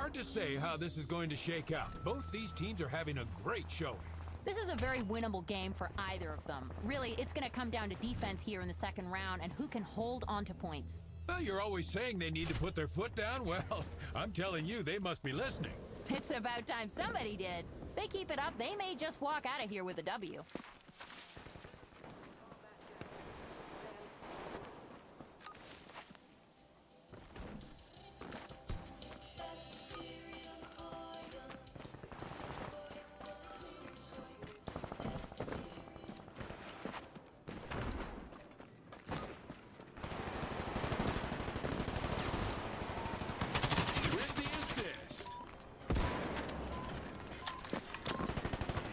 hard to say how this is going to shake out. Both these teams are having a great showing. This is a very winnable game for either of them. Really, it's going to come down to defense here in the second round and who can hold on to points. Well, you're always saying they need to put their foot down. Well, I'm telling you, they must be listening. It's about time somebody did. They keep it up, they may just walk out of here with a W.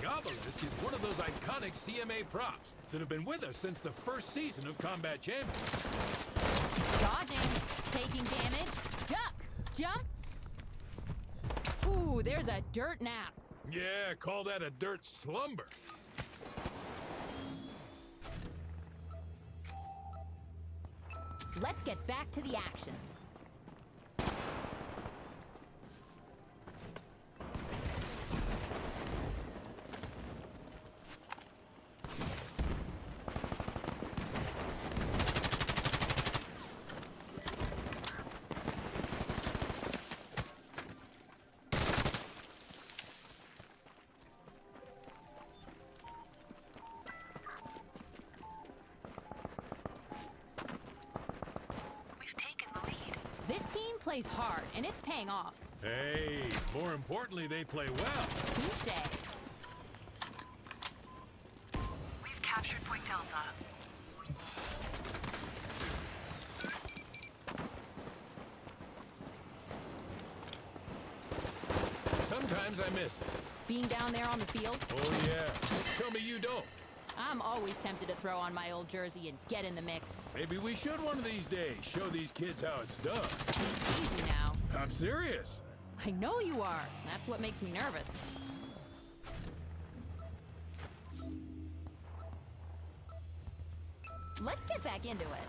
The Obelisk is one of those iconic CMA props that have been with us since the first season of Combat Champions. Dodging, taking damage, duck, jump. Ooh, there's a dirt nap. Yeah, call that a dirt slumber. Let's get back to the action. This team plays hard, and it's paying off. Hey, more importantly, they play well. Touche. We've captured Point Delta. Sometimes I miss it. Being down there on the field, Oh, yeah. Tell me you don't. I'm always tempted to throw on my old jersey and get in the mix. Maybe we should one of these days show these kids how it's done. Easy now. I'm serious. I know you are. That's what makes me nervous. Let's get back into it.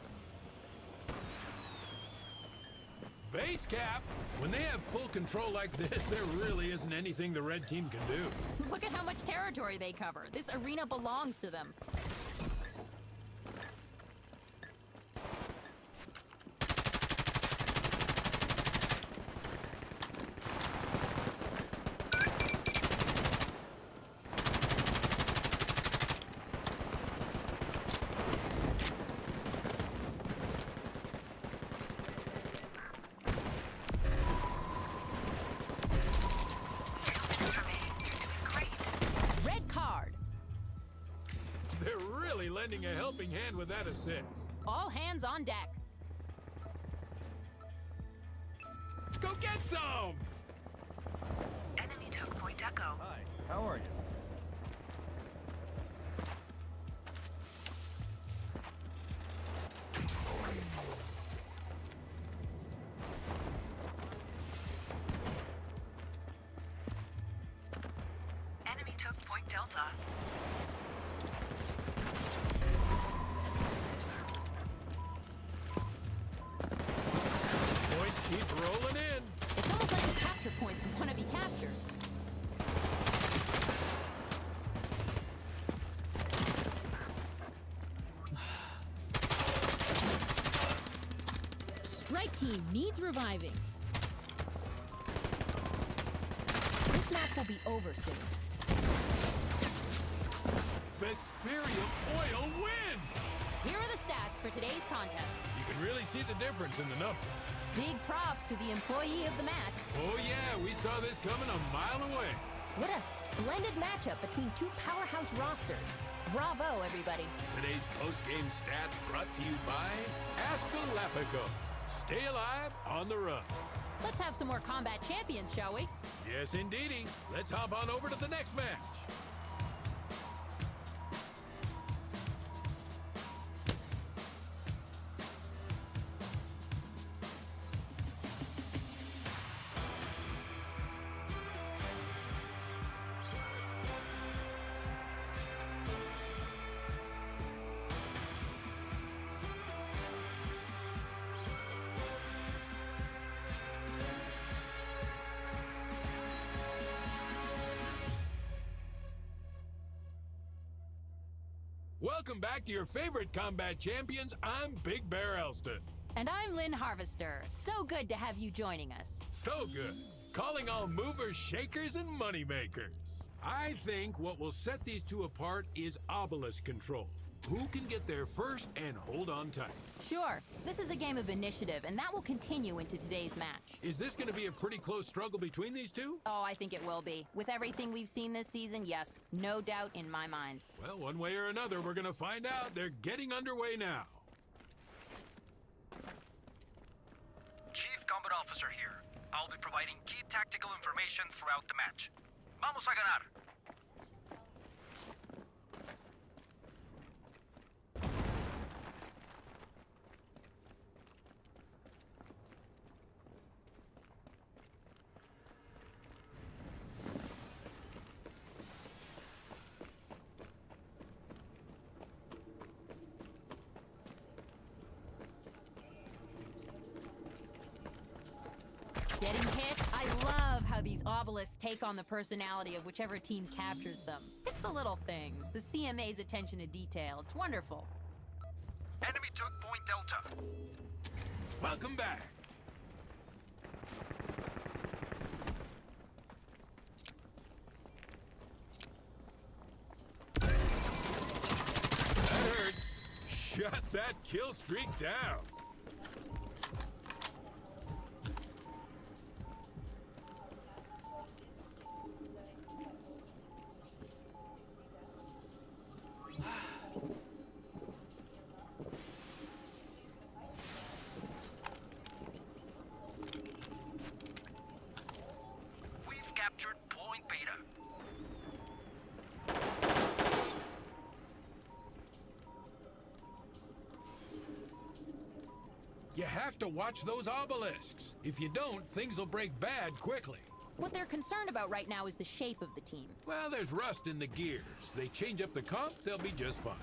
Base cap! When they have full control like this, there really isn't anything the red team can do. Look at how much territory they cover. This arena belongs to them. They're really lending a helping hand with that assist. All hands on deck. Go get some! Enemy took Point Echo. Hi, how are you? Enemy took Point Delta. Points keep rolling in. It's almost like the capture points want to be captured. Strike team needs reviving. This match will be over soon. Vesperium Oil wins! Here are the stats for today's contest. You can really see the difference in the numbers. Big props to the employee of the match. Oh yeah, we saw this coming a mile away. What a splendid matchup between two powerhouse rosters. Bravo, everybody. Today's post-game stats brought to you by Askelapico. Stay alive on the run. Let's have some more Combat Champions, shall we? Yes, indeedy. Let's hop on over to the next match. Welcome back to your favorite combat champions. I'm Big Bear Elston. And I'm Lynn Harvester. So good to have you joining us. So good. Calling all movers, shakers, and moneymakers. I think what will set these two apart is obelisk control. Who can get there first and hold on tight? Sure, this is a game of initiative, and that will continue into today's match. Is this going to be a pretty close struggle between these two? Oh, I think it will be. With everything we've seen this season, yes, no doubt in my mind. Well, one way or another, we're going to find out. They're getting underway now. Chief Combat Officer here. I'll be providing key tactical information throughout the match. Vamos a ganar! Getting hit? I love how these obelisks take on the personality of whichever team captures them. It's the little things, the CMA's attention to detail. It's wonderful. Enemy took Point Delta. Welcome back. That hurts. Shut that kill streak down. We've captured Point Beta. You have to watch those obelisks. If you don't, things will break bad quickly. What they're concerned about right now is the shape of the team. Well, there's rust in the gears. They change up the comp, they'll be just fine.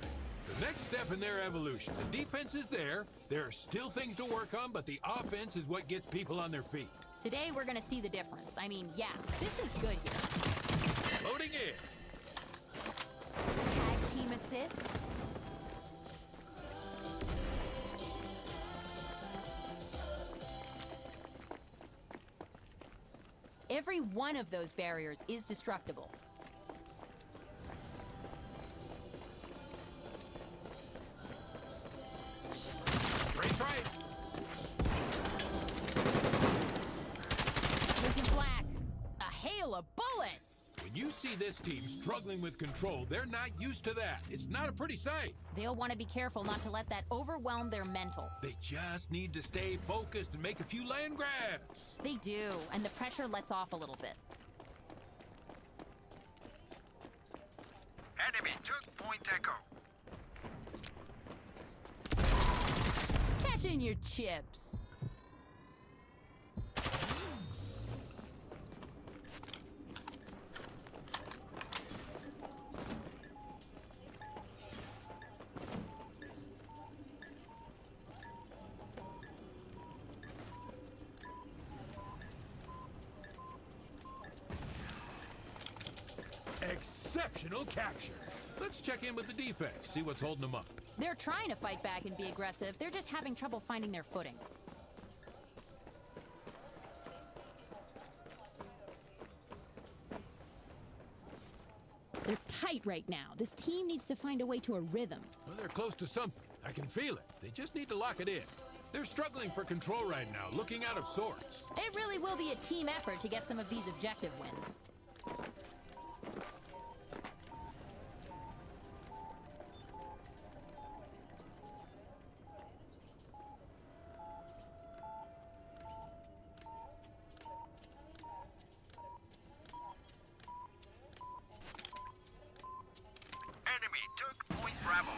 The next step in their evolution, the defense is there. There are still things to work on, but the offense is what gets people on their feet. Today, we're gonna see the difference. I mean, yeah, this is good here. Loading in. Tag team assist. Every one of those barriers is destructible. Straight right. Looking black. A hail of bullets! When you see this team struggling with control, they're not used to that. It's not a pretty sight. They'll want to be careful not to let that overwhelm their mental. They just need to stay focused and make a few land grabs. They do, and the pressure lets off a little bit. Enemy took Point Echo. Catching your chips. Exceptional capture. Let's check in with the defense, see what's holding them up. They're trying to fight back and be aggressive. They're just having trouble finding their footing. They're tight right now. This team needs to find a way to a rhythm. Well, they're close to something. I can feel it. They just need to lock it in. They're struggling for control right now, looking out of sorts. It really will be a team effort to get some of these objective wins. Enemy took Point Bravo.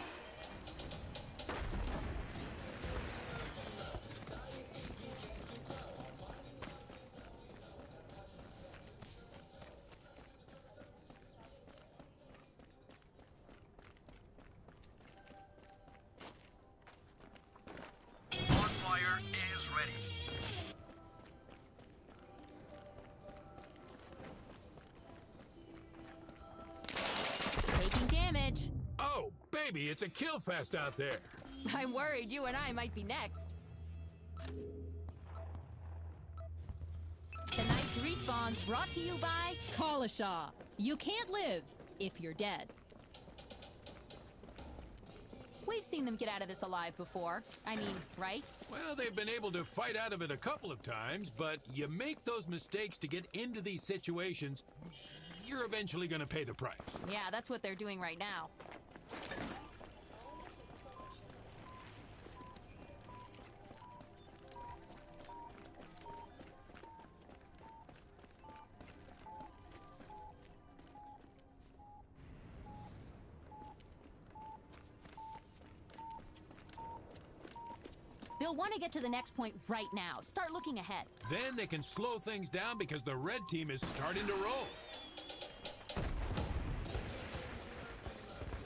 Bonfire is ready. Taking damage. Oh, bam! baby, it's a kill fest out there. I'm worried you and I might be next. Tonight's Respawn's brought to you by Kalashaw. You can't live if you're dead. We've seen them get out of this alive before. I mean, right? Well, they've been able to fight out of it a couple of times, but you make those mistakes to get into these situations, you're eventually gonna pay the price. Yeah, that's what they're doing right now. They'll want to get to the next point right now. Start looking ahead. Then they can slow things down because the red team is starting to roll.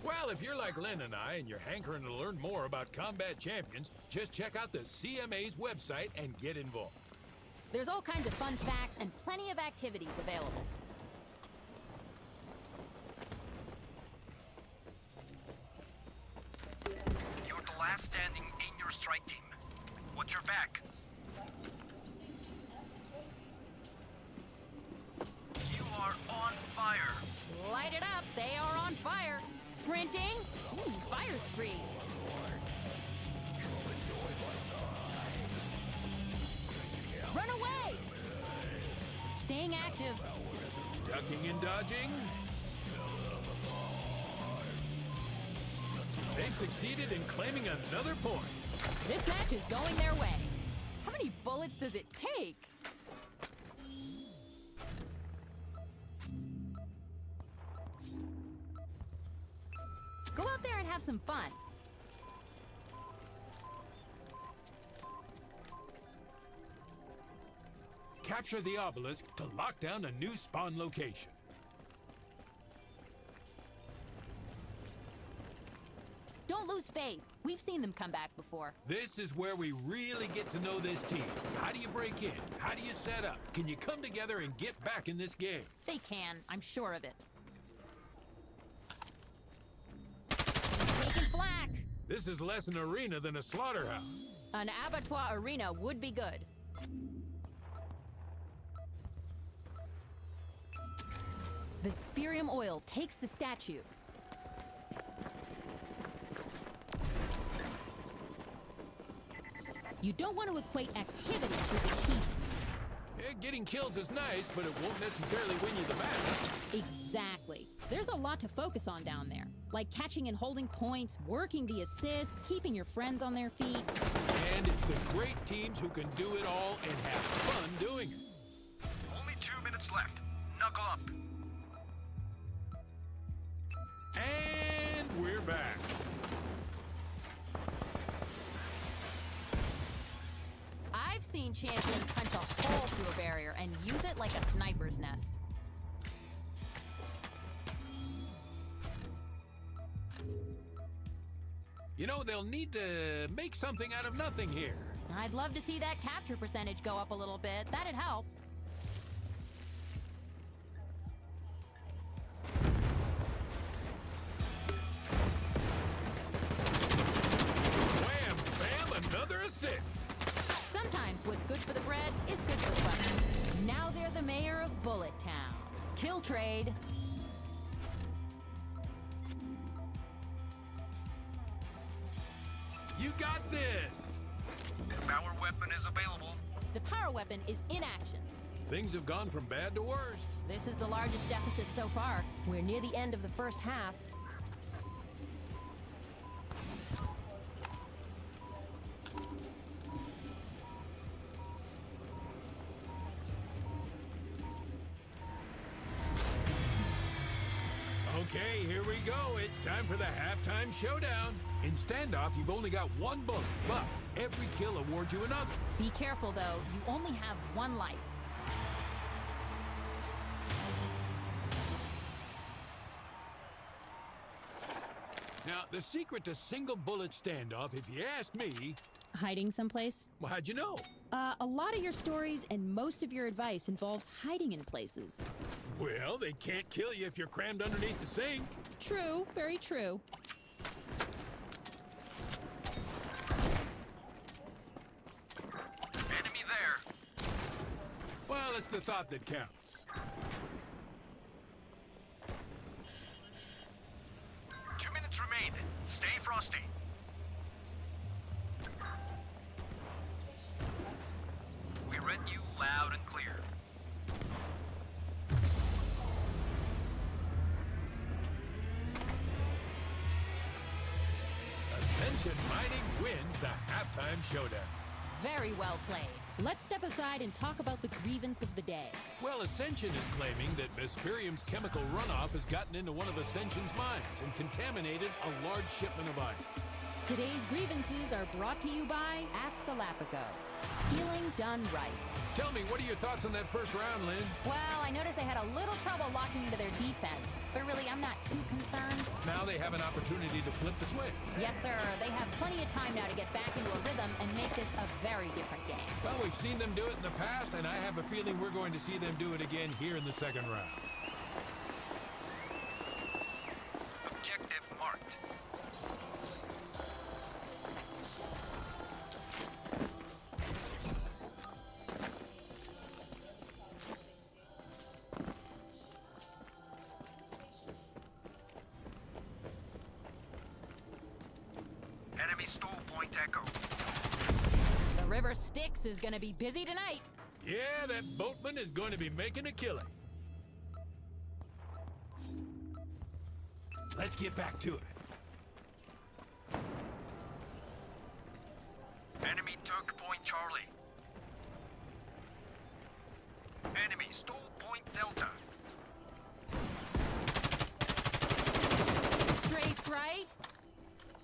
Well, if you're like Len and I and you're hankering to learn more about Combat Champions, just check out the CMA's website and get involved. There's all kinds of fun facts and plenty of activities available. You're the last standing in your strike team. Watch your back. You are on fire. Light it up, they are on fire. Sprinting, ooh, fire spree. Run away! Staying active. Ducking and dodging. They've succeeded in claiming another point. This match is going their way. How many bullets does it take? Go out there and have some fun. Capture the obelisk to lock down a new spawn location. Don't lose faith. We've seen them come back before. This is where we really get to know this team. How do you break in? How do you set up? Can you come together and get back in this game? They can, I'm sure of it. Taking flak. This is less an arena than a slaughterhouse. An abattoir arena would be good. Vesperium oil takes the statue. You don't want to equate activity with achievement. Getting kills is nice, but it won't necessarily win you the match. Exactly. There's a lot to focus on down there, like catching and holding points, working the assists, keeping your friends on their feet. And it's the great teams who can do it all and have fun doing it. Only 2 minutes left. Knuckle up. And we're back. I've seen champions punch a hole through a barrier and use it like a sniper's nest. You know, they'll need to make something out of nothing here. I'd love to see that capture percentage go up a little bit. That'd help. Wham, bam, another assist. Sometimes what's good for the bread is good for the butter. Now they're the mayor of Bullet Town. Kill trade. You got this. The power weapon is available. The power weapon is in action. Things have gone from bad to worse. This is the largest deficit so far. We're near the end of the first half. Okay, here we go. It's time for the halftime showdown. In standoff, you've only got one bullet, but every kill awards you another. Be careful, though. You only have one life. Now, the secret to single bullet standoff, if you ask me, Hiding someplace? well, how'd you know? A lot of your stories and most of your advice involves hiding in places. Well, they can't kill you if you're crammed underneath the sink. True, very true. It's the thought that counts. 2 minutes remain. Stay frosty. We read you loud and clear. Ascension Mining wins the halftime showdown. Very well played. Let's step aside and talk about the grievance of the day. Well, Ascension is claiming that Vesperium's chemical runoff has gotten into one of Ascension's mines and contaminated a large shipment of iron. Today's grievances are brought to you by Ascalapico. Feeling done right. Tell me, what are your thoughts on that first round, Lynn? Well, I noticed they had a little trouble locking into their defense, but really, I'm not too concerned. Now they have an opportunity to flip the switch. Yes, sir. They have plenty of time now to get back into a rhythm and make this a very different game. Well, we've seen them do it in the past, and I have a feeling we're going to see them do it again here in the second round. Objective marked. Enemy stole Point Echo. The River Styx is going to be busy tonight. Yeah, that boatman is going to be making a killing. Let's get back to it. Enemy took Point Charlie. Enemy stole Point Delta. Strafes right.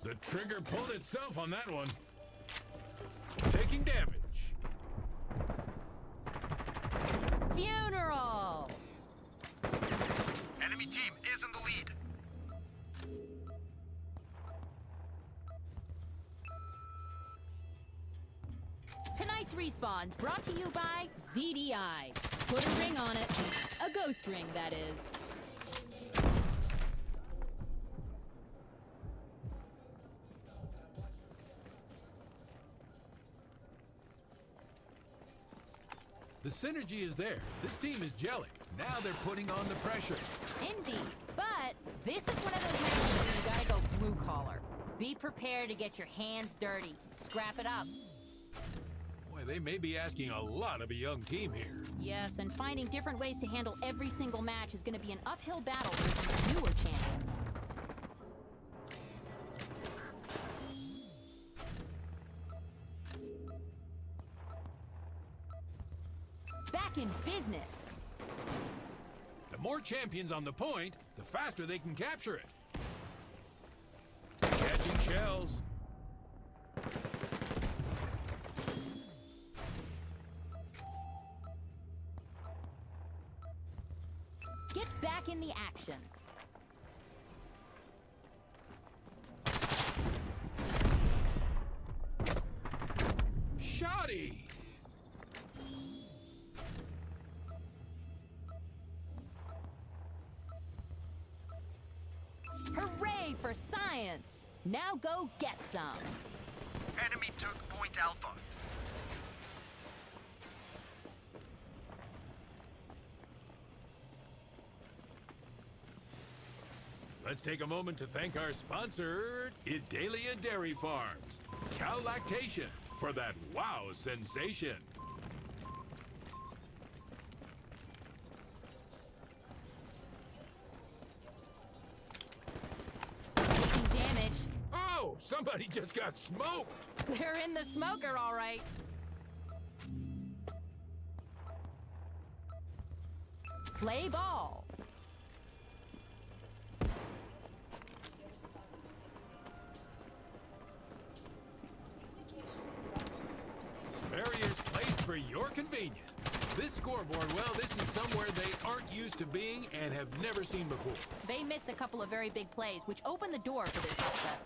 The trigger pulled itself on that one. Taking damage. Funeral. Enemy team is in the lead. Tonight's respawns brought to you by ZDI. Put a ring on it. A ghost ring, that is. The synergy is there. This team is gelling. Now they're putting on the pressure. Indeed. But this is one of those matches where you gotta go blue collar. Be prepared to get your hands dirty. Scrap it up. Boy, they may be asking a lot of a young team here. Yes, and finding different ways to handle every single match is gonna be an uphill battle for these newer champions. Back in business. The more champions on the point, the faster they can capture it. Catching shells. Get back in the action. Shoddy! Hooray for science! Now go get some. Enemy took Point Alpha. Let's take a moment to thank our sponsor, Idalia Dairy Farms. Cow lactation for that wow sensation. Taking damage. Oh, somebody just got smoked. They're in the smoker, all right. Play ball. Barriers placed for your convenience. This scoreboard, well, this is somewhere they aren't used to being and have never seen before. They missed a couple of very big plays, which opened the door for this upset.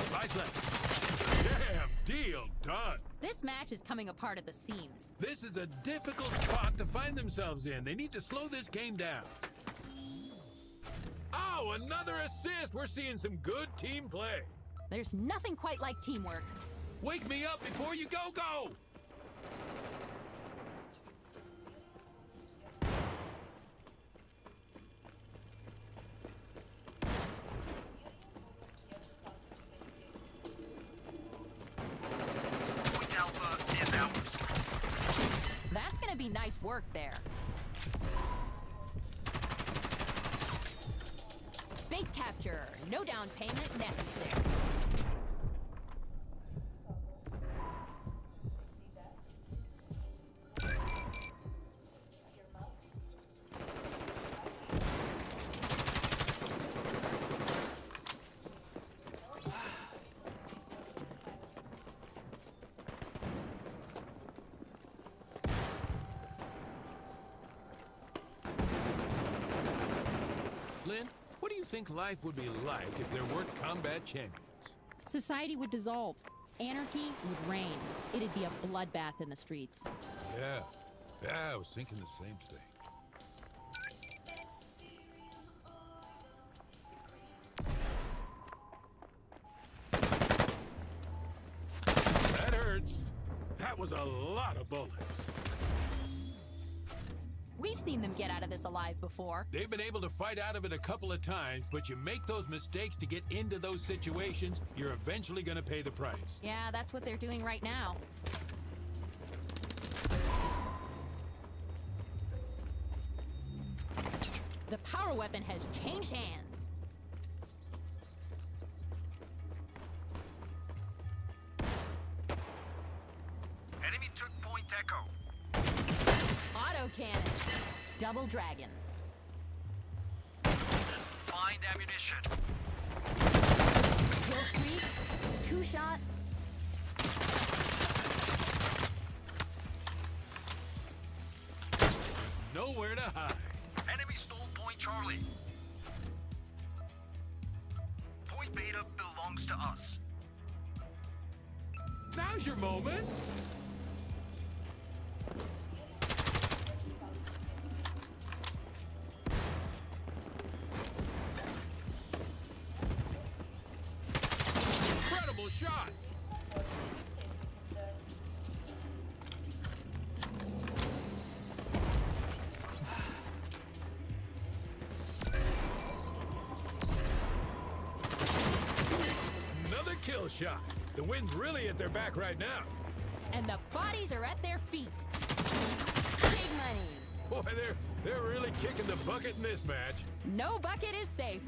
Slice left. Damn, deal done. This match is coming apart at the seams. This is a difficult spot to find themselves in. They need to slow this game down. Oh, another assist. We're seeing some good team play. There's nothing quite like teamwork. Wake me up before you go! Pretty nice work there. Base capture. No down payment necessary. Lynn, what do you think life would be like if there weren't combat champions? Society would dissolve. Anarchy would reign. It'd be a bloodbath in the streets. Yeah, I was thinking the same thing. That hurts. That was a lot of bullets. We've seen them get out of this alive before. They've been able to fight out of it a couple of times, but you make those mistakes to get into those situations, you're eventually gonna pay the price. Yeah, that's what they're doing right now. The power weapon has changed hands. Enemy took Point Echo. Auto cannon. Double dragon. Find ammunition. Kill streak. Two shot. Nowhere to hide. Enemy stole Point Charlie. Point Beta belongs to us. Now's your moment. Incredible shot. Another kill shot. The wind's really at their back right now. And the bodies are at their feet. Big money. Boy, they're really kicking the bucket in this match. No bucket is safe.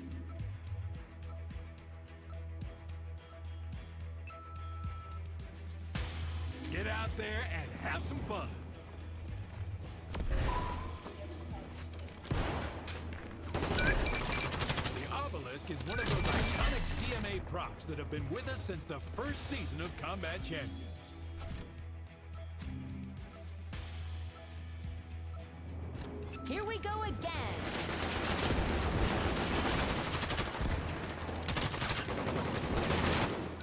Get out there and have some fun. The obelisk is one of those iconic CMA props that have been with us since the first season of Combat Champions. Here we go again.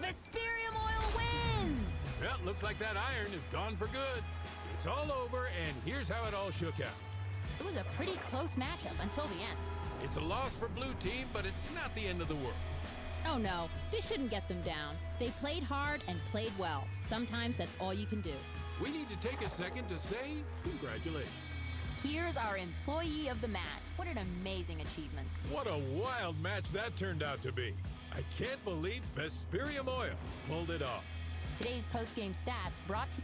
Vesperium Oil wins! Well, looks like that iron is gone for good. It's all over, and here's how it all shook out. It was a pretty close matchup until the end. It's a loss for Blue Team, but it's not the end of the world. Oh no, this shouldn't get them down. They played hard and played well. Sometimes that's all you can do. We need to take a second to say congratulations. Here's our Employee of the Match. What an amazing achievement. What a wild match that turned out to be. I can't believe Vesperium Oil pulled it off. Today's post-game stats brought to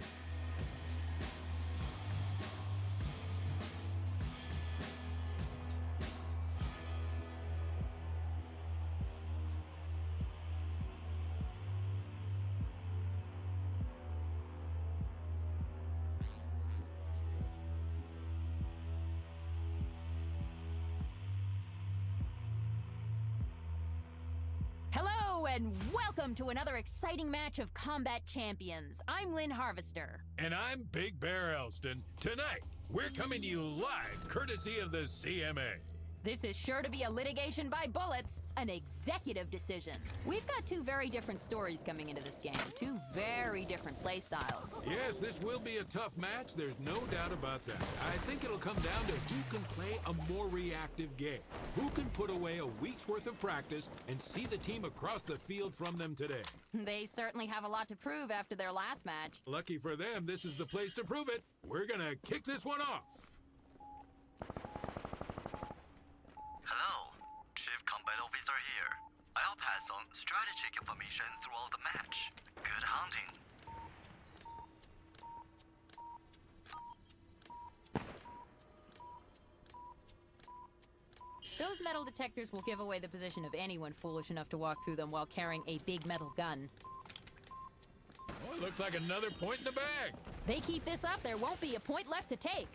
Hello and welcome to another exciting match of Combat Champions. I'm Lynn Harvester. And I'm Big Bear Elston. Tonight, we're coming to you live, courtesy of the CMA. This is sure to be a litigation by bullets, an executive decision. We've got two very different stories coming into this game, two very different play styles. Yes, this will be a tough match, there's no doubt about that. I think it'll come down to who can play a more reactive game, who can put away a week's worth of practice and see the team across the field from them today. They certainly have a lot to prove after their last match. Lucky for them, this is the place to prove it. We're gonna kick this one off. Hello, Chief Combat Officer here. I'll pass on strategic information throughout the match. Good hunting. Those metal detectors will give away the position of anyone foolish enough to walk through them while carrying a big metal gun. Oh, it looks like another point in the bag. They keep this up, there won't be a point left to take.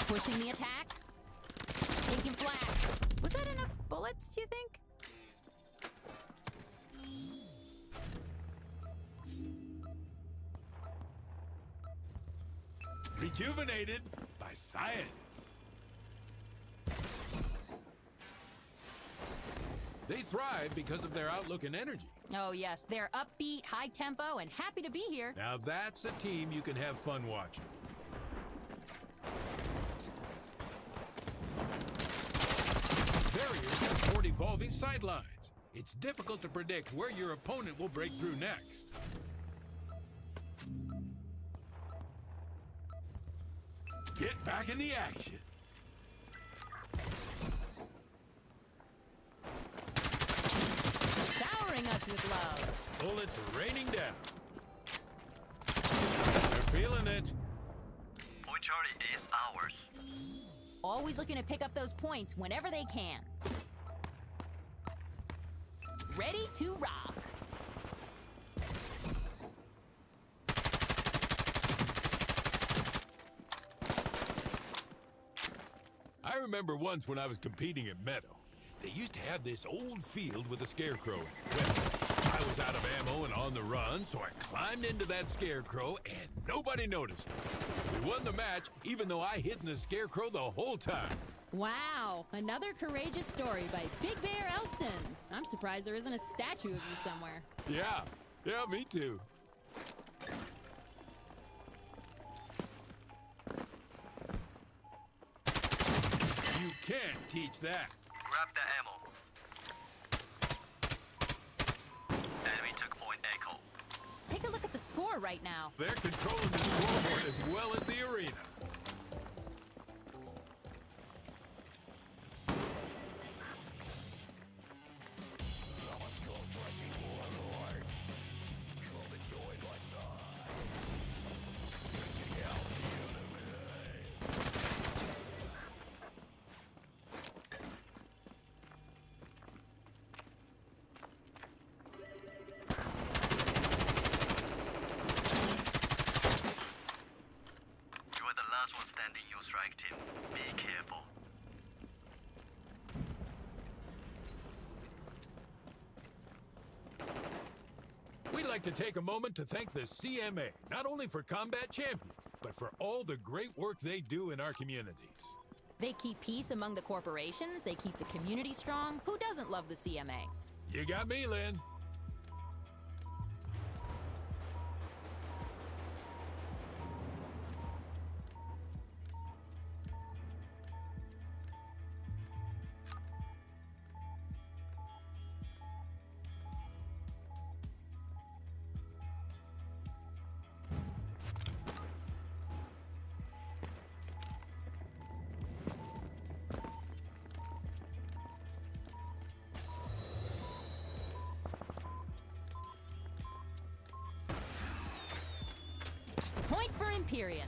Pushing the attack. Taking flash. Was that enough bullets, do you think? Rejuvenated by science. They thrive because of their outlook and energy. Oh yes, they're upbeat, high tempo, and happy to be here. Now that's a team you can have fun watching. Barriers support evolving sightlines. It's difficult to predict where your opponent will break through next. Get back in the action. Showering us with love. Bullets raining down. They're feeling it. Point Charlie is ours. Always looking to pick up those points whenever they can. Ready to rock. I remember once when I was competing at Meadow, they used to have this old field with a scarecrow in it. Well, I was out of ammo and on the run, so I climbed into that scarecrow and nobody noticed me. We won the match even though I hid in the scarecrow the whole time. Wow, another courageous story by Big Bear Elston. I'm surprised there isn't a statue of you somewhere. Yeah, me too. You can't teach that. Grab the ammo. Enemy took point Echo. Take a look at the score right now. They're controlling the scoreboard as well as the arena. You are the last one standing, you strike team. Be careful. We'd like to take a moment to thank the CMA, not only for combat champions, but for all the great work they do in our communities. They keep peace among the corporations, they keep the community strong. Who doesn't love the CMA? You got me, Lynn. Point for Empyrean.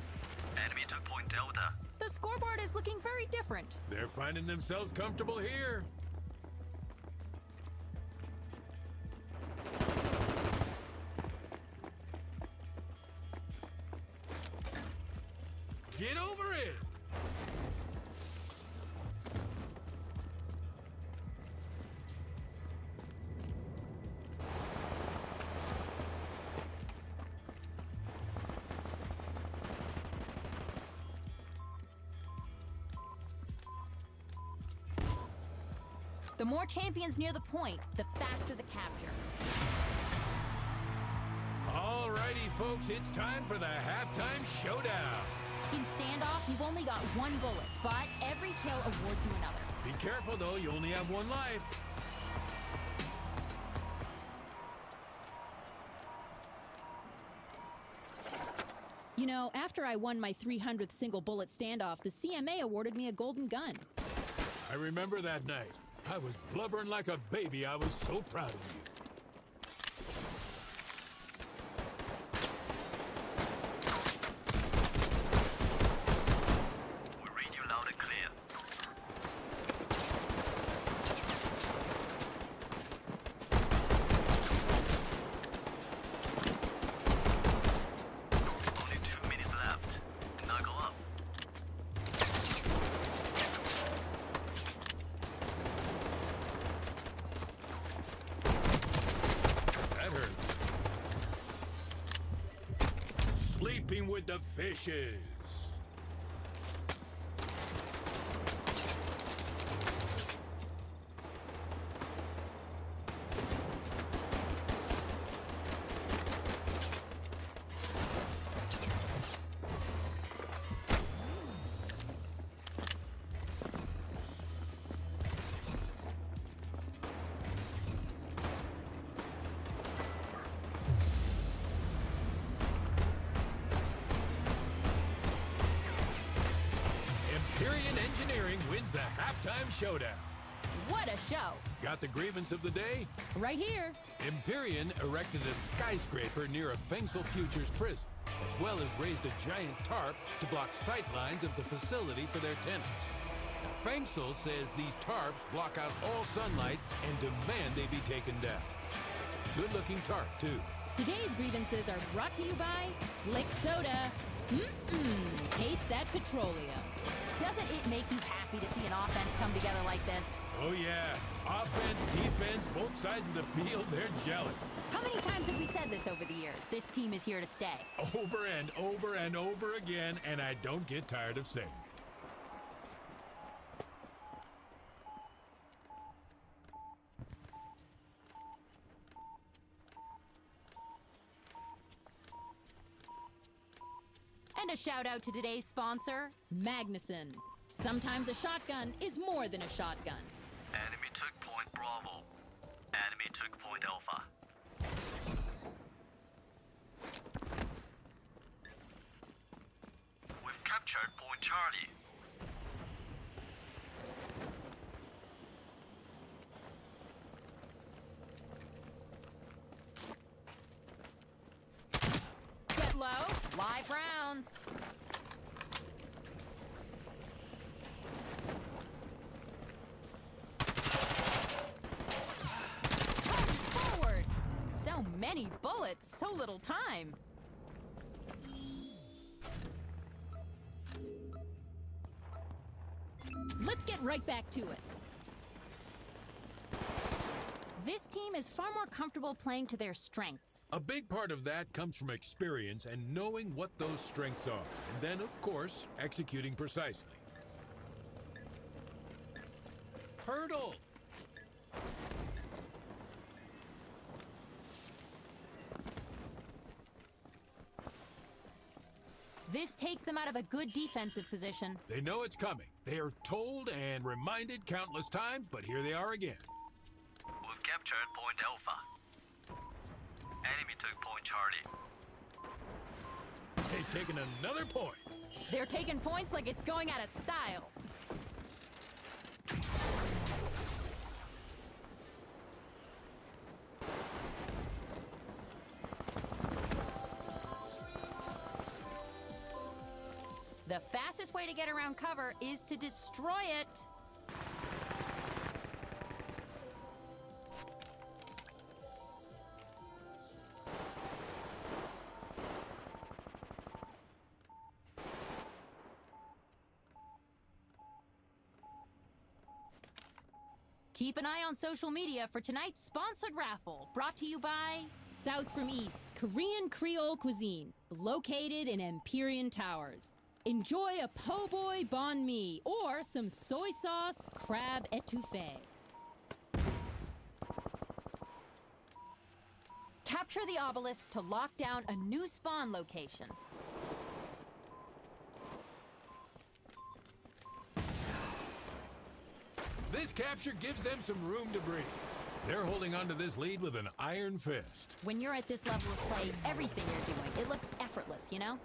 Enemy took point Delta. The scoreboard is looking very different. They're finding themselves comfortable here. Get over it! The more champions near the point, the faster the capture. All Alrighty, folks, it's time for the halftime showdown. In standoff, you've only got one bullet, but every kill awards you another. Be careful, though, you only have one life. You know, after I won my 300th single bullet standoff, the CMA awarded me a golden gun. I remember that night. I was blubbering like a baby. I was so proud of you. We read you loud and clear. Only 2 minutes left. Knuckle up. That hurts. Sleeping with the fishes. Empyrean Engineering wins the halftime showdown. What a show! Got the grievance of the day? Right here. Empyrean erected a skyscraper near a Fengsel Futures prison, as well as raised a giant tarp to block sight lines of the facility for their tenants. Now, Fengsel says these tarps block out all sunlight and demand they be taken down. It's a good-looking tarp, too. Today's grievances are brought to you by Slick Soda. Taste that petroleum. Doesn't it make you happy to see an offense come together like this? Oh, yeah. Offense, defense, both sides of the field, they're gelling. How many times have we said this over the years? This team is here to stay. Over and over and over again, and I don't get tired of saying it. And a shout out to today's sponsor, Magnuson. Sometimes a shotgun is more than a shotgun. Enemy took point Bravo. Enemy took point Alpha. We've captured point Charlie. Get low, live rounds. Charge forward. So many bullets, so little time. Let's get right back to it. This team is far more comfortable playing to their strengths. A big part of that comes from experience and knowing what those strengths are. And then, of course, executing precisely. Hurdle! This takes them out of a good defensive position. They know it's coming. They are told and reminded countless times, but here they are again. We've captured point Alpha. Enemy took point Charlie. They've taken another point. They're taking points like it's going out of style. The fastest way to get around cover is to destroy it. Keep an eye on social media for tonight's sponsored raffle, brought to you by South from East, Korean Creole cuisine, located in Empyrean Towers. Enjoy a po' boy banh mi or some soy sauce crab etouffee. Capture Capture the obelisk to lock down a new spawn location. This capture gives them some room to breathe. They're holding onto this lead with an iron fist. When you're at this level of play, everything you're doing, it looks effortless, you know?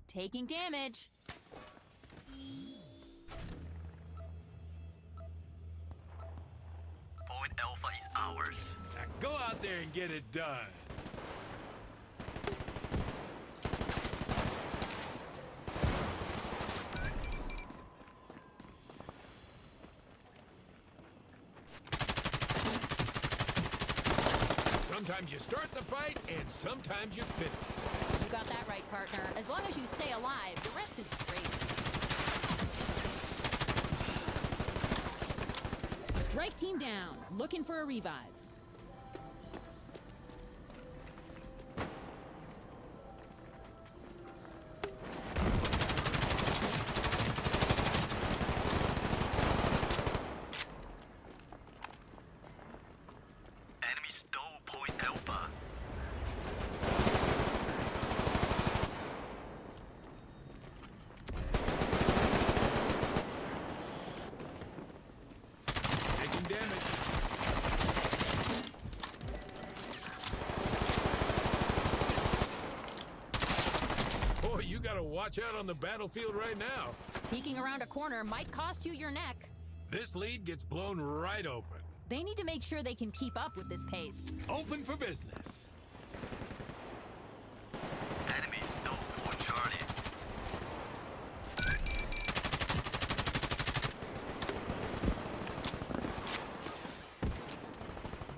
Taking damage. Point Alpha is ours. Now go out there and get it done. Sometimes you start the fight, and sometimes you finish. You got that right, partner. As long as you stay alive, the rest is great. Strike team down. Looking for a revive. Enemy stole Point Alpha. Taking damage. Boy, you gotta watch out on the battlefield right now. Peeking around a corner might cost you your neck. This lead gets blown right open. They need to make sure they can keep up with this pace. Open for business. Enemy stole Point Charlie.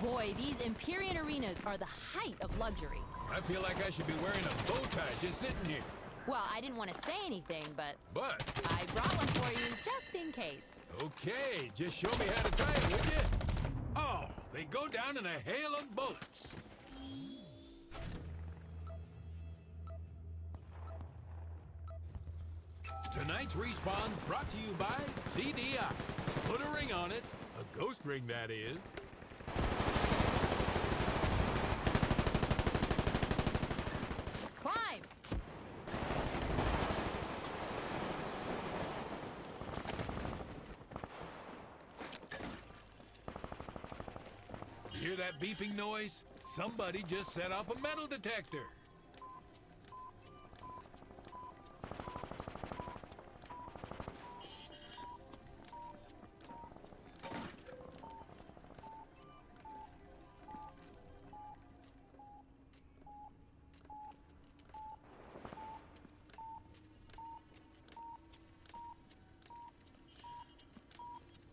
Boy, these Empyrean arenas are the height of luxury. I feel like I should be wearing a bow tie just sitting here. Well, I didn't want to say anything, but But, I brought one for you just in case. okay, just show me how to tie it, would you? Oh, they go down in a hail of bullets. Tonight's respawn's brought to you by CDI. Put a ring on it. A ghost ring, that is. Climb! Hear that beeping noise? Somebody just set off a metal detector.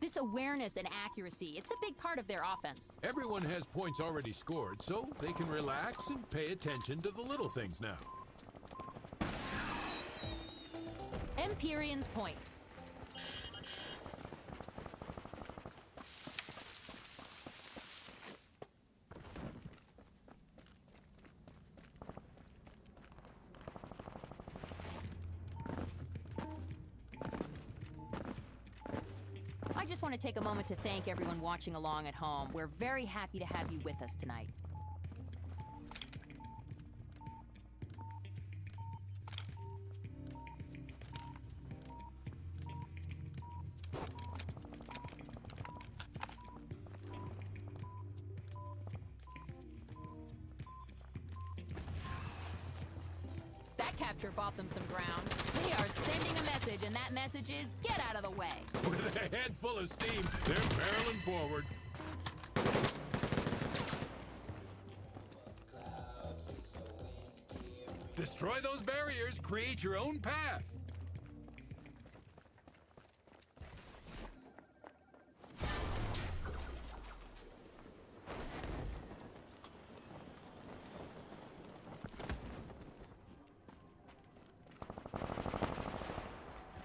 This awareness and accuracy, it's a big part of their offense. Everyone has points already scored, so they can relax and pay attention to the little things now. Empyrean's point. I just want to take a moment to thank everyone watching along at home. We're very happy to have you with us tonight. That capture bought them some ground. They are sending a message, and that message is, get out of the way. With a head full of steam, they're barreling forward. Destroy those barriers, create your own path.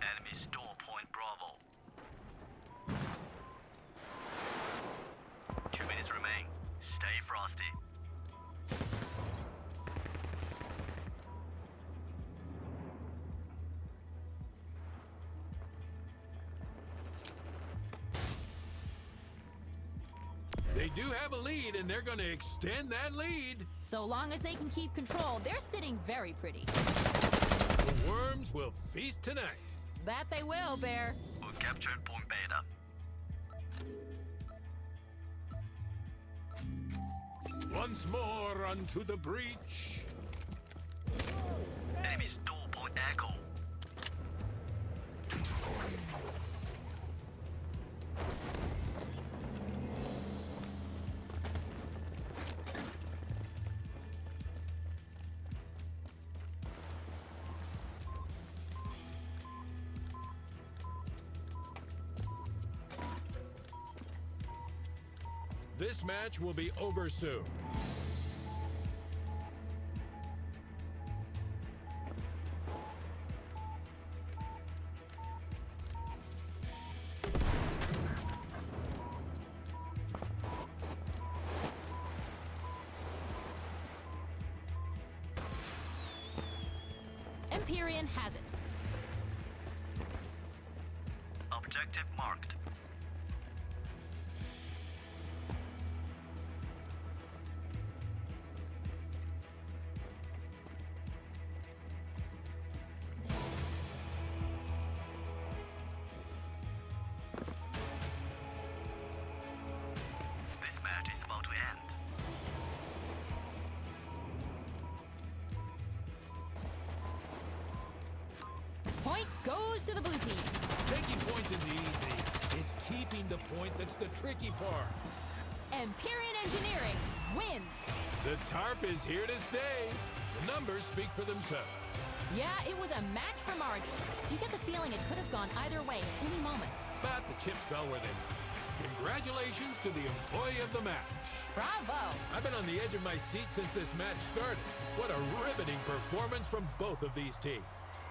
Enemy stole Point Bravo. 2 minutes remain. Stay frosty. They do have a lead, and they're going to extend that lead. So long as they can keep control, they're sitting very pretty. The Worms will feast tonight. That they will, Bear. We captured Point Beta. Once more unto the breach. Enemy stole Point Echo. This match will be over soon. Empyrean has it. Objective marked. This match is about to end. Point goes to the blue team. Taking points is easy. It's keeping the point that's the tricky part. Empyrean Engineering wins. The TARP is here to stay. The numbers speak for themselves. Yeah, it was a match for margins. You get the feeling it could have gone either way at any moment. But the chips fell where they fell. Congratulations to the employee of the match. Bravo. I've been on the edge of my seat since this match started. What a riveting performance from both of these teams.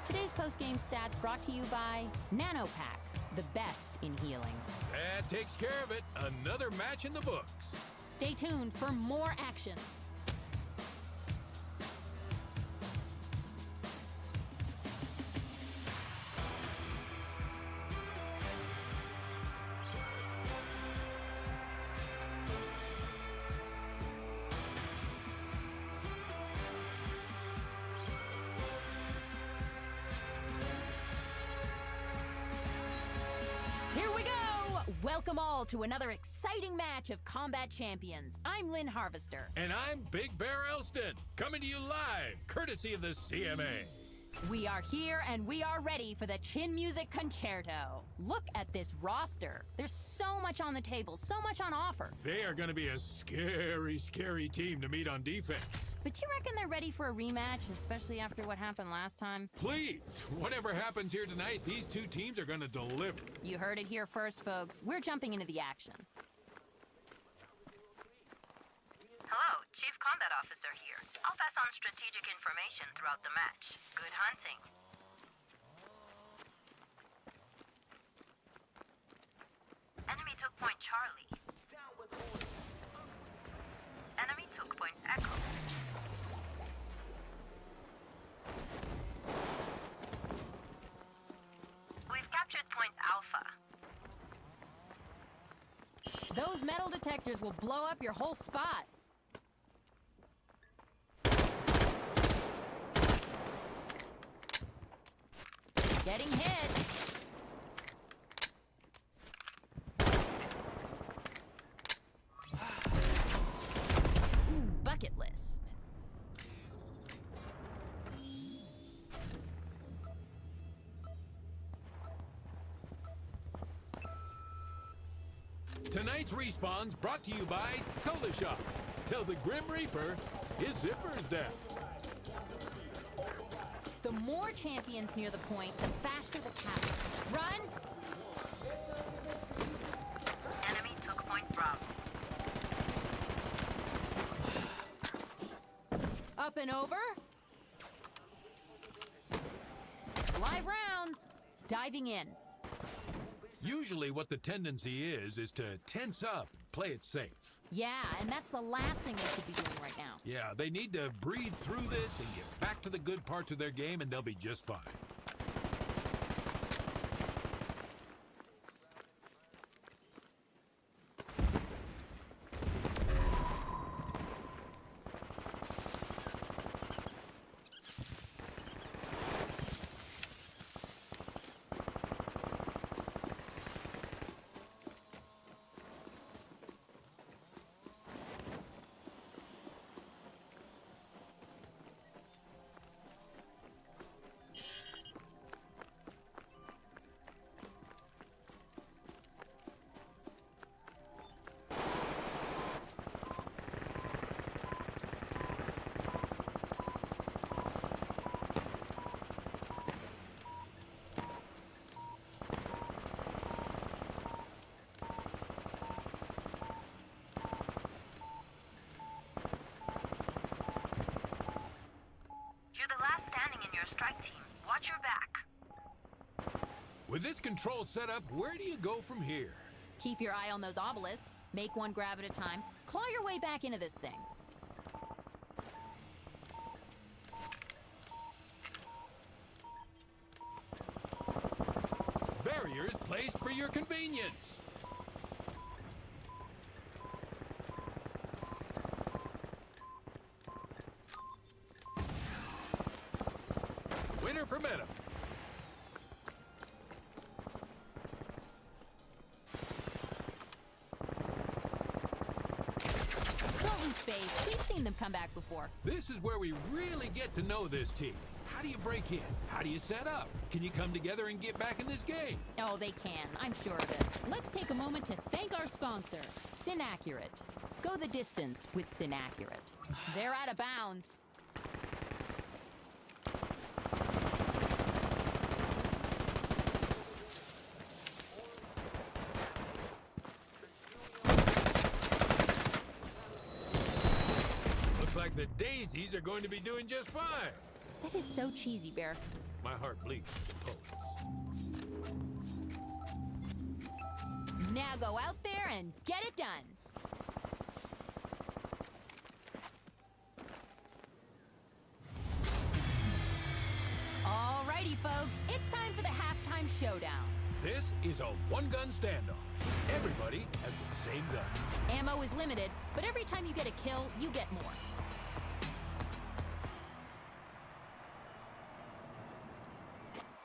Today's post-game stats brought to you by NanoPack, the best in healing. That takes care of it. Another match in the books. Stay tuned for more action. Here we go! Welcome all to another exciting match of Combat Champions. I'm Lynn Harvester. And I'm Big Bear Elston, coming to you live, courtesy of the CMA. We are here and we are ready for the Chin Music Concerto. Look at this roster. There's so much on the table, so much on offer. They are going to be a scary, scary team to meet on defense. But you reckon they're ready for a rematch, especially after what happened last time? Please, whatever happens here tonight, these two teams are going to deliver. You heard it here first, folks. We're jumping into the action. Hello, Chief Combat Officer here. I'll pass on strategic information throughout the match. Good hunting. Enemy took point Charlie. Enemy took point Echo. We've captured point Alpha. Those metal detectors will blow up your whole spot. Getting hit. Ooh, bucket list. Tonight's Respawn's brought to you by Cola Shop. Tell the Grim Reaper his zipper's down. The more champions near the point, the faster the capture. Run! Enemy took point Bravo. Up and over. Live rounds. Diving in. Usually what the tendency is to tense up, play it safe. Yeah, and that's the last thing they should be doing right now. Yeah, they need to breathe through this and get back to the good parts of their game, and they'll be just fine. strike team. Watch your back. With this control setup, where do you go from here? Keep your eye on those obelisks. Make one grab at a time. Claw your way back into this thing. Barriers placed for your convenience. Winner for Meta. Don't lose faith. We've seen them come back before. This is where we really get to know this team. How do you break in? How do you set up? Can you come together and get back in this game? Oh, they can. I'm sure of it. Let's take a moment to thank our sponsor, Synaccurate. Go the distance with Synaccurate. They're out of bounds. Looks like the Daisies are going to be doing just fine. That is so cheesy, Bear. My heart bleeds for the Poets. Now go out there and get it done. Alrighty, folks. It's time for the halftime showdown. This is a one-gun standoff. Everybody has the same gun. Ammo is limited, but every time you get a kill, you get more.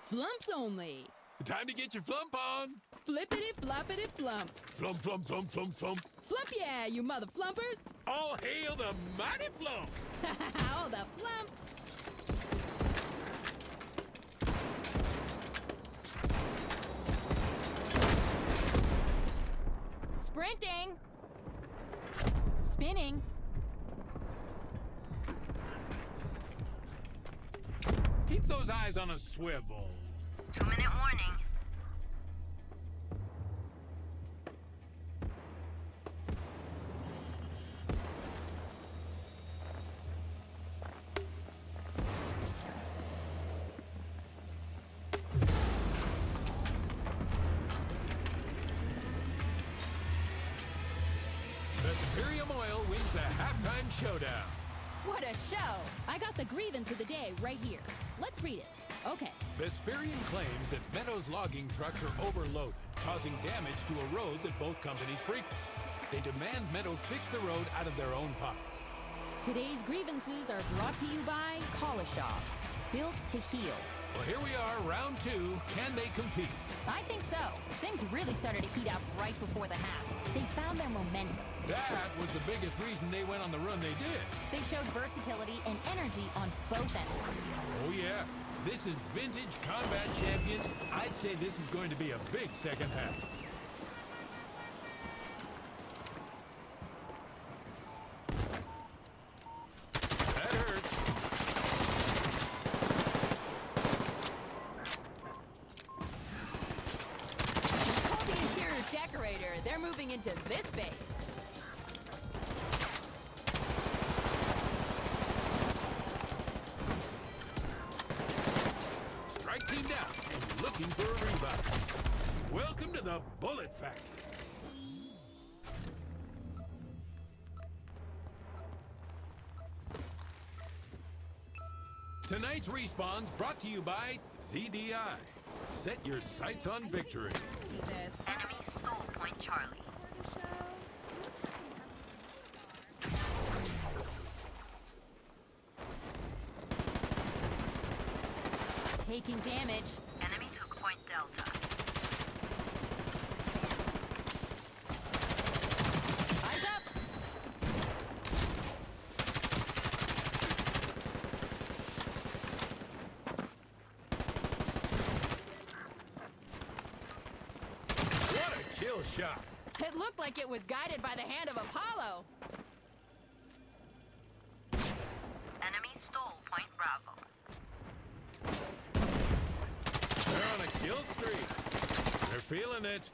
Flumps only. Time to get your flump on. Flippity floppity flump. Flump, flump, flump, flump, flump. Flump yeah, you mother flumpers. All hail the mighty flump. Oh, the flump. Sprinting. Spinning. Keep those eyes on a swivel. 2-minute warning. Vesperium Oil wins the halftime showdown. What a show! I got the grievance of the day right here. Let's read it. Okay. Vesperium claims that Meadows logging trucks are overloaded, causing damage to a road that both companies frequent. They demand Meadow fix the road out of their own pocket. Today's grievances are brought to you by Kolishov. Built to heal. Well, here we are, round two. Can they compete? I think so. Things really started to heat up right before the half. They found their momentum. That was the biggest reason they went on the run they did. They showed versatility and energy on both ends of the field. Oh, yeah. This is vintage combat champions. I'd say this is going to be a big second half. That hurts. Call the interior decorator. They're moving into this base. Strike team down and looking for a rebound. Welcome to the Bullet Factory. Tonight's Respawns brought to you by ZDI. Set your sights on victory. Enemy stole point Charlie. Taking damage. Enemy took point Delta. Eyes up. What a kill shot. It looked like it was guided by the hand of Apollo. Enemy stole point Bravo. They're on a kill streak. They're feeling it.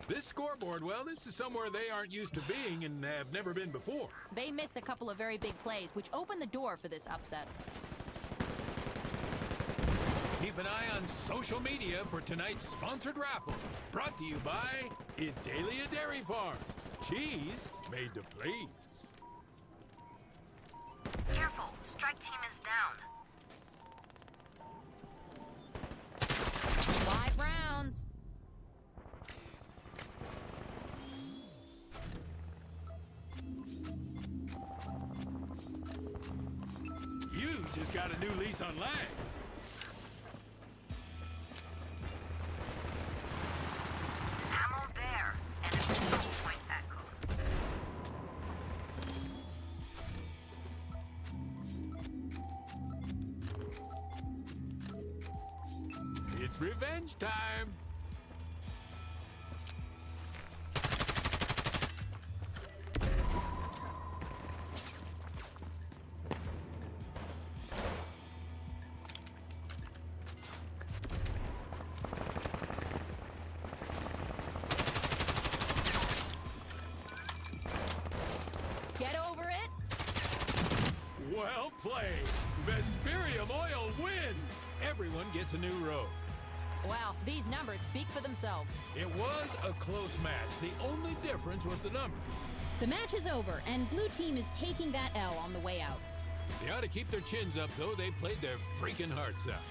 This scoreboard, well, this is somewhere they aren't used to being and have never been before. They missed a couple of very big plays, which opened the door for this upset. Keep an eye on social media for tonight's sponsored raffle. Brought to you by Idalia Dairy Farm. Cheese made to please. Careful, strike team is down. 5 rounds. You just got a new lease on life. Ammo there, and a control point echo. It's revenge time. Get over it. Well played. Vesperium Oil wins. Everyone gets a new road. Wow, these numbers speak for themselves. It was a close match. The only difference was the numbers. The match is over, and blue team is taking that L on the way out. They ought to keep their chins up, though. They played their freaking hearts out.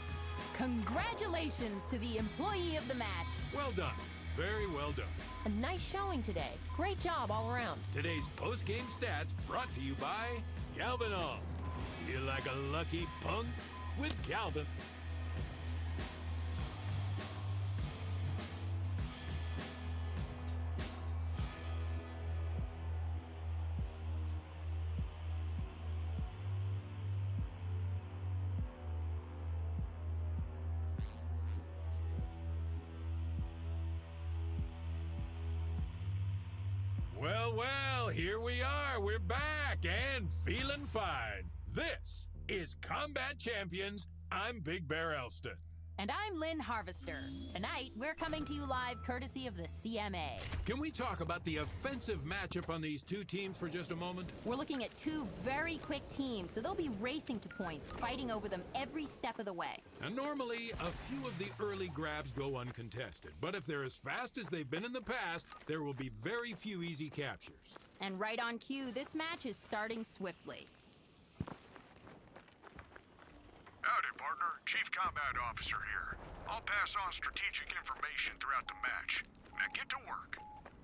Congratulations to the employee of the match. Well done. Very well done. A nice showing today. Great job all around. Today's post-game stats brought to you by Galvanol. Feel like a lucky punk with Galvin. Well, here we are. We're back and feeling fine. This is Combat Champions. I'm Big Bear Elston. And I'm Lynn Harvester. Tonight, we're coming to you live courtesy of the CMA. Can we talk about the offensive matchup on these two teams for just a moment? We're looking at 2 very quick teams, so they'll be racing to points, fighting over them every step of the way. Now, normally, a few of the early grabs go uncontested, but if they're as fast as they've been in the past, there will be very few easy captures. And right on cue, this match is starting swiftly. Howdy, partner. Chief Combat Officer here. I'll pass on strategic information throughout the match. Now get to work.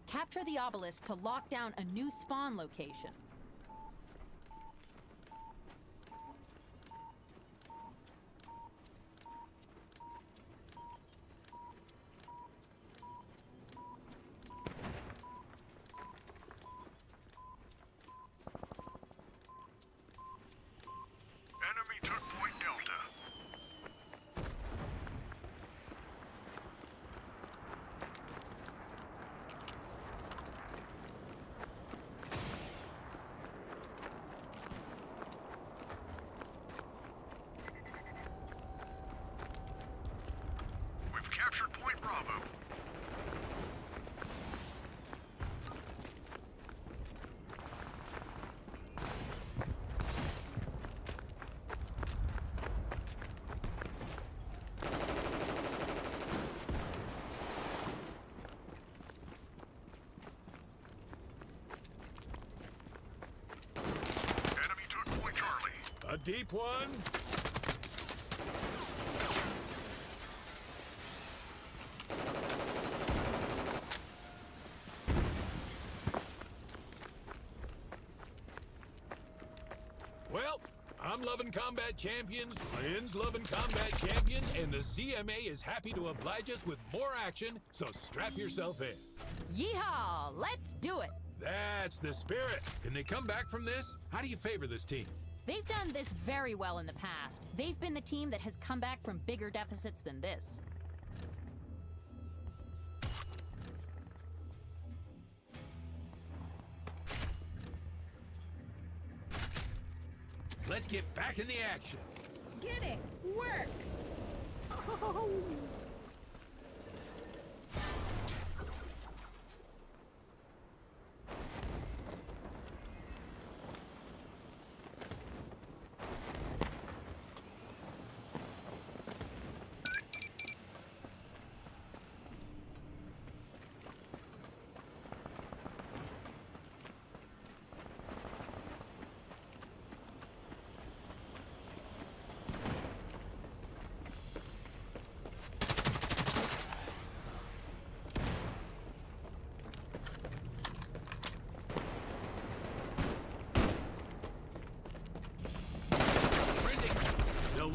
Capture the obelisk to lock down a new spawn location. Enemy took Point Delta. We've captured Point Bravo. Enemy took Point Charlie. A deep one. Well, I'm loving Combat Champions, Lynn's loving Combat Champions, and the CMA is happy to oblige us with more action, so strap yourself in. Yeehaw! Let's do it! That's the spirit. Can they come back from this? How do you favor this team? They've done this very well in the past. They've been the team that has come back from bigger deficits than this. Let's get back in the action. Get it! Work!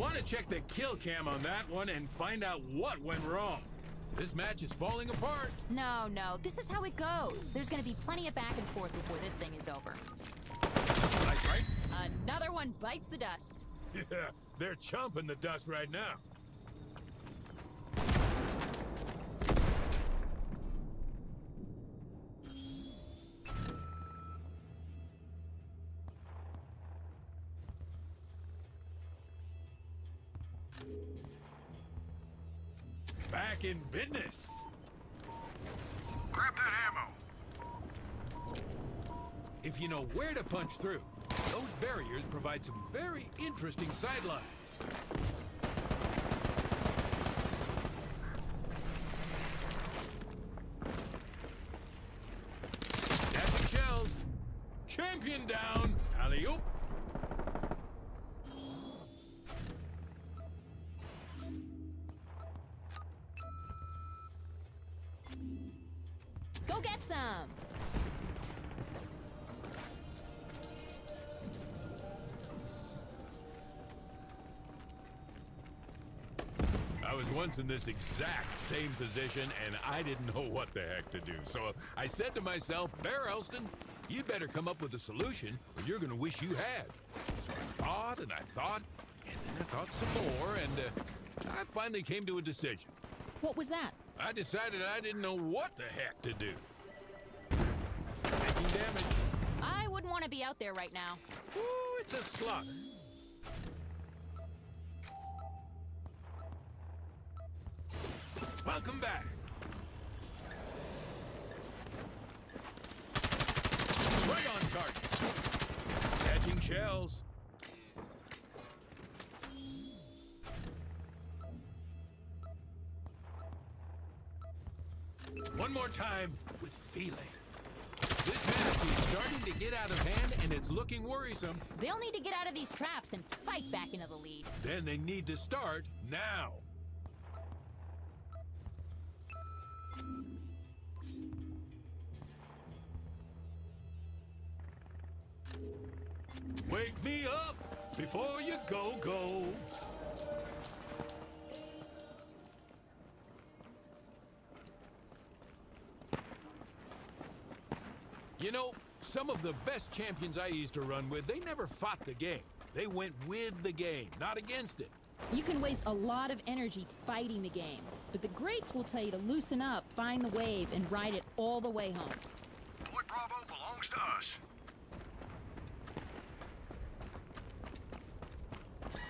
want to check the kill cam on that one and find out what went wrong. This match is falling apart. No, this is how it goes. There's gonna be plenty of back and forth before this thing is over. Right? Another one bites the dust. Yeah, they're chomping the dust right now. Back in business. Grab that ammo. If you know where to punch through, those barriers provide some very interesting sidelines. Catching shells. Champion down. Alley-oop. Go get some. I was once in this exact same position, and I didn't know what the heck to do. So I said to myself, Bear Elston, you'd better come up with a solution, or you're going to wish you had. So I thought, and then I thought some more, and I finally came to a decision. What was that? I decided I didn't know what the heck to do. Taking damage. I wouldn't want to be out there right now. Ooh, it's a slaughter. Welcome back. Right on target. Catching shells. One more time with feeling. This match is starting to get out of hand, and it's looking worrisome. They'll need to get out of these traps and fight back into the lead. Then they need to start now. Wake me up before you go. You know, some of the best champions I used to run with, they never fought the game. They went with the game, not against it. You can waste a lot of energy fighting the game, but the greats will tell you to loosen up, find the wave, and ride it all the way home. Point Bravo belongs to us.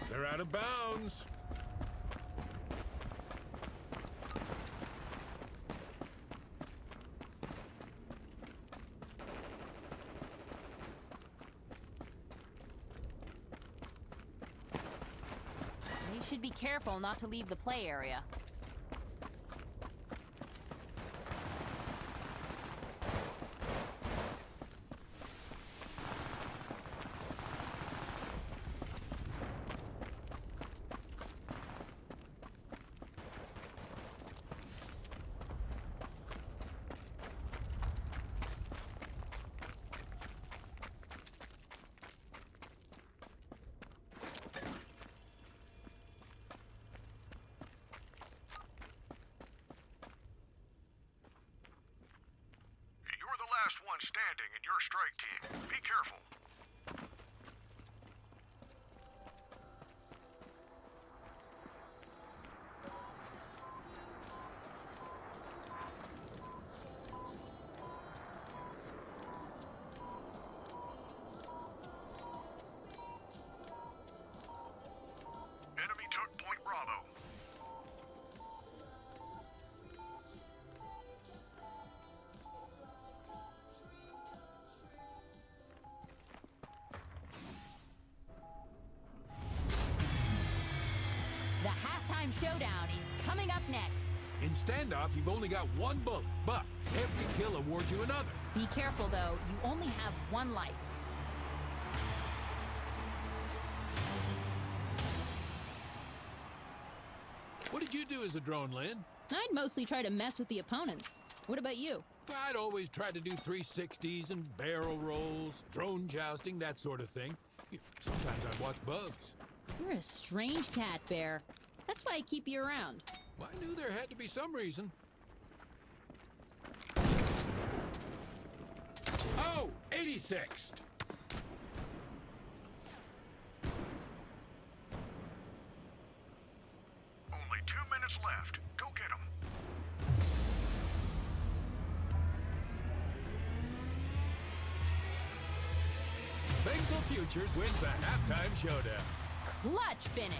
They're out of bounds. They should be careful not to leave the play area. You're the last one standing in your strike team. Be careful. Enemy took Point Bravo. The halftime showdown is coming up next. In standoff, you've only got one bullet, but every kill awards you another. Be careful, though. You only have one life. What did you do as a drone, Lynn? I'd mostly try to mess with the opponents. What about you? I'd always try to do 360s and barrel rolls, drone jousting, that sort of thing. Sometimes I'd watch bugs. You're a strange cat, Bear. That's why I keep you around. I knew there had to be some reason. Oh, 86th. Only 2 minutes left. Go get them. Fengsel Futures wins the halftime showdown. Clutch finish.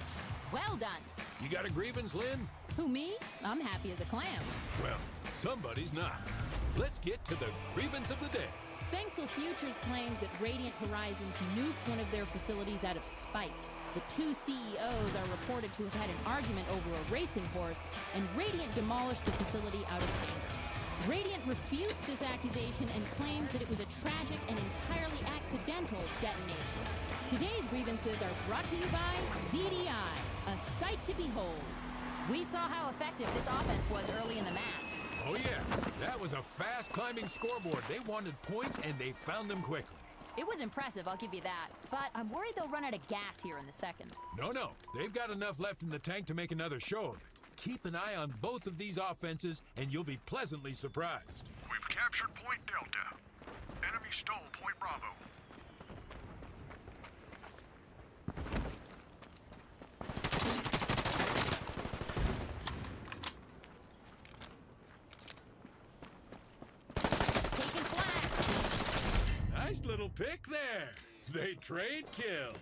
Well done. You got a grievance, Lynn? Who, me? I'm happy as a clam. Well, somebody's not. Let's get to the grievance of the day. Fengsel Futures claims that Radiant Horizons nuked one of their facilities out of spite. The two CEOs are reported to have had an argument over a racing horse, and Radiant demolished the facility out of anger. Radiant refutes this accusation and claims that it was a tragic and entirely accidental detonation. Today's grievances are brought to you by ZDI, a sight to behold. We saw how effective this offense was early in the match. Oh yeah, that was a fast climbing scoreboard. They wanted points and they found them quickly. It was impressive, I'll give you that. But I'm worried they'll run out of gas here in the second. No, they've got enough left in the tank to make another show of it. Keep an eye on both of these offenses and you'll be pleasantly surprised. We've captured Point Delta. Enemy stole Point Bravo. Taking flags. Nice little pick there. They trade kills.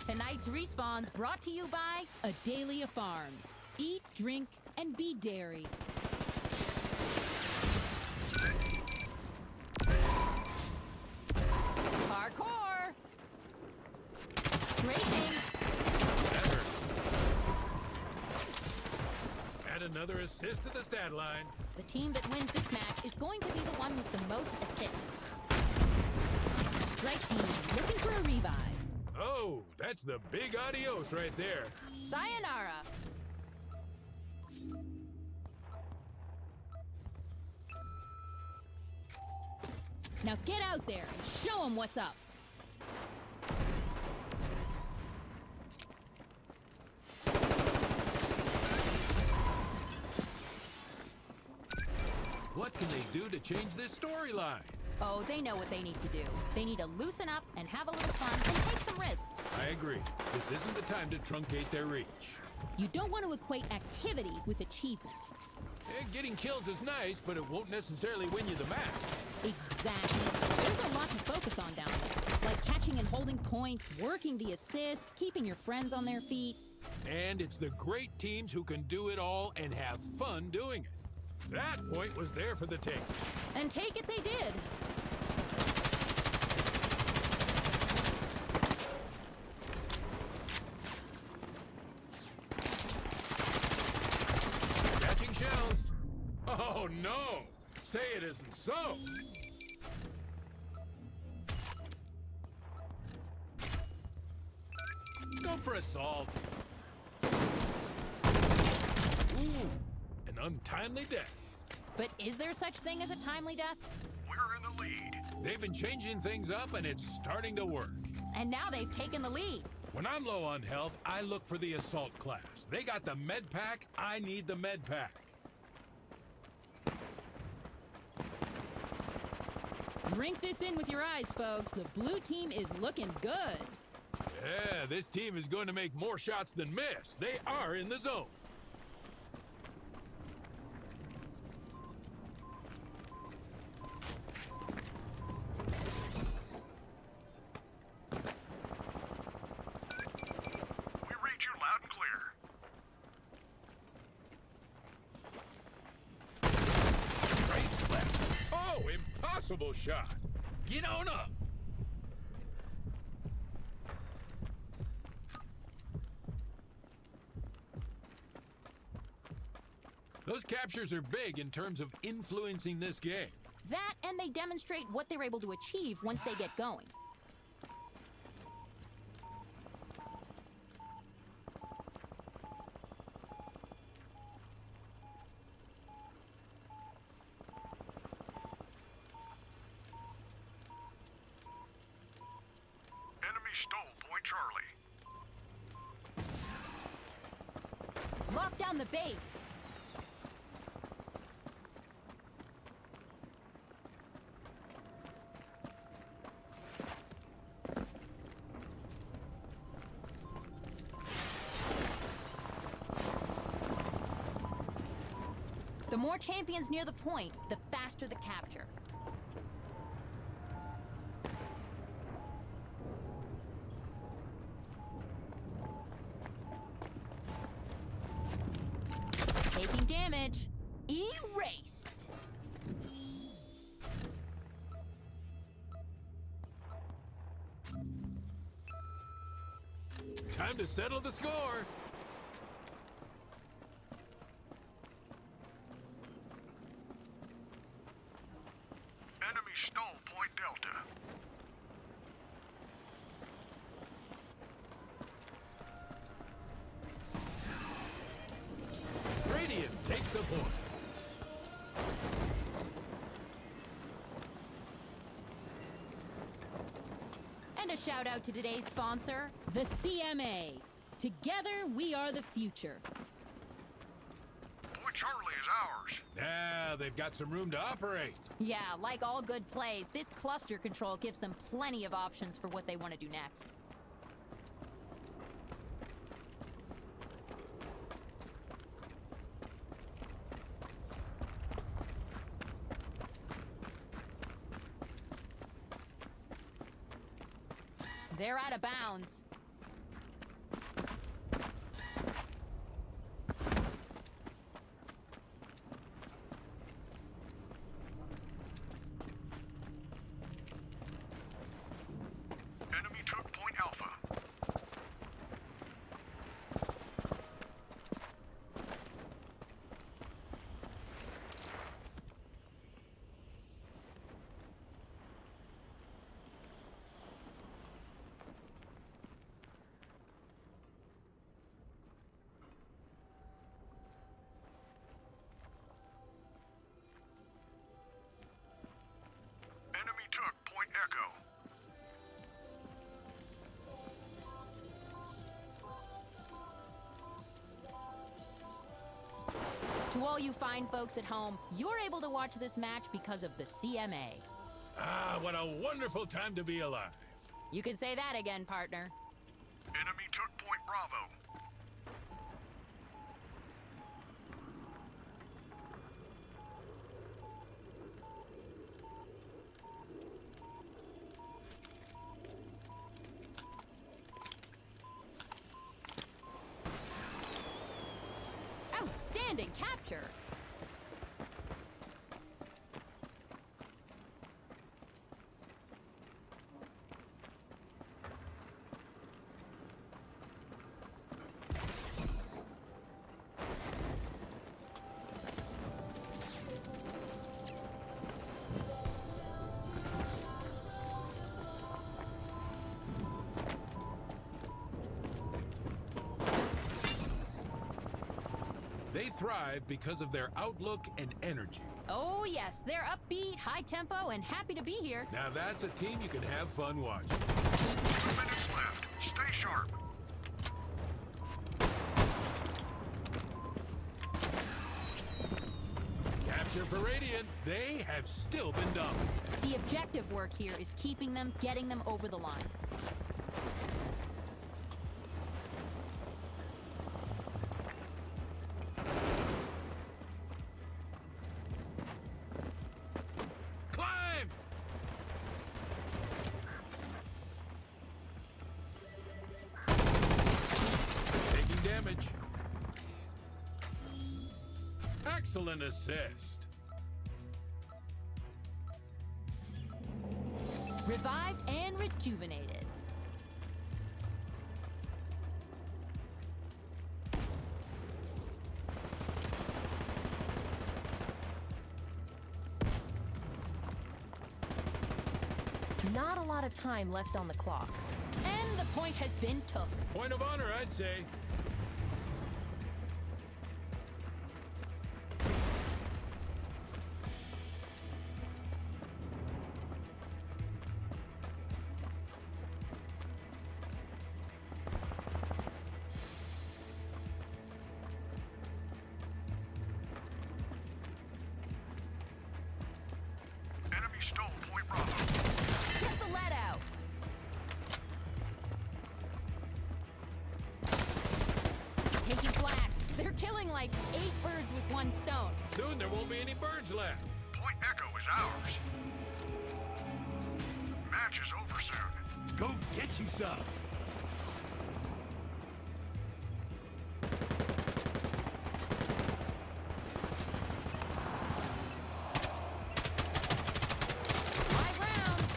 Tonight's respawns brought to you by Adalia Farms. Eat, drink, and be dairy. Parkour! Strafing! That hurts. Add another assist to the stat line. The team that wins this match is going to be the one with the most assists. Strike team looking for a revive. Oh, that's the big adios right there. Sayonara! Now get out there and show them what's up. What can they do to change this storyline? Oh, they know what they need to do. They need to loosen up and have a little fun and take some risks. I agree. This isn't the time to truncate their reach. You don't want to equate activity with achievement. Getting kills is nice, but it won't necessarily win you the match. Exactly. There's a lot to focus on down there, like catching and holding points, working the assists, keeping your friends on their feet. And it's the great teams who can do it all and have fun doing it. That point was there for the take. And take it they did. Catching shells. Oh no! Say it isn't so. Go for assault. Ooh, an untimely death. But is there such thing as a timely death? We're in the lead. They've been changing things up and it's starting to work. And now they've taken the lead. When I'm low on health, I look for the assault class. They got the med pack, I need the med pack. Drink this in with your eyes, folks. The blue team is looking good. Yeah, this team is going to make more shots than miss. They are in the zone. We read you loud and clear. Straight left. Oh, impossible shot. Get on up. Those captures are big in terms of influencing this game. That and they demonstrate what they're able to achieve once they get going. Charlie. Lock down the base. The more champions near the point, the faster the capture. Taking damage. Erased. Time to settle the score. Enemy stole Point Delta. Radiant takes the point. And a shout out to today's sponsor, the CMA. Together, we are the future. Point Charlie is ours. Now they've got some room to operate. Yeah, like all good plays, this cluster control gives them plenty of options for what they want to do next. They're out of bounds. Enemy took Point Alpha. Enemy took Point Echo. To all you fine folks at home, you're able to watch this match because of the CMA. Ah, what a wonderful time to be alive. You can say that again, partner. Enemy took Point Bravo. Outstanding capture. They thrive because of their outlook and energy. Oh yes, they're upbeat, high tempo, and happy to be here. Now that's a team you can have fun watching. 2 minutes left. Stay sharp. Capture for Radiant. They have still been dominant. The objective work here is keeping them, getting them over the line. Climb! Taking damage. Excellent assist. Revived and rejuvenated. Not a lot of time left on the clock. And the point has been took. Point of honor, I'd say. killing like 8 birds with one stone. Soon there won't be any birds left. Point Echo is ours. Match is over soon. Go get you some. Five rounds.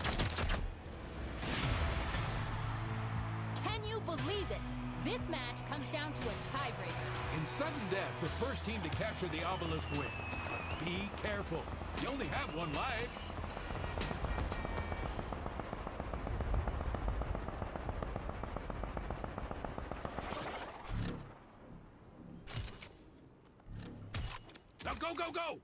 Can you believe it? This match comes down to a tiebreaker. In sudden death, the first team to capture the obelisk wins. Be careful. You only have one life. Now go, go, go!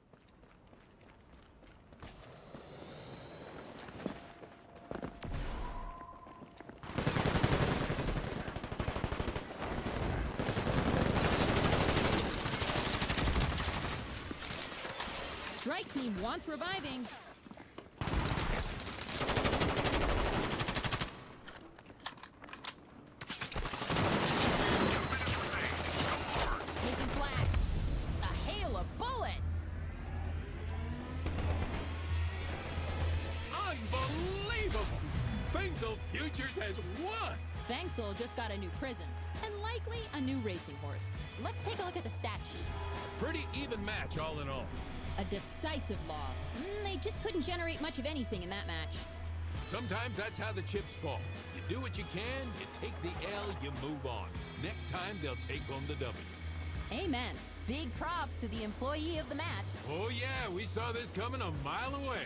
Strike team wants reviving. Taking flag. A hail of bullets. Unbelievable! Fengsel Futures has won! Fengsel just got a new prison, and likely a new racing horse. Let's take a look at the stat sheet. Pretty even match all in all. A decisive loss. They just couldn't generate much of anything in that match. Sometimes that's how the chips fall. You do what you can, you take the L, you move on. Next time, they'll take home the W. Amen. Big props to the employee of the match. Oh yeah, we saw this coming a mile away.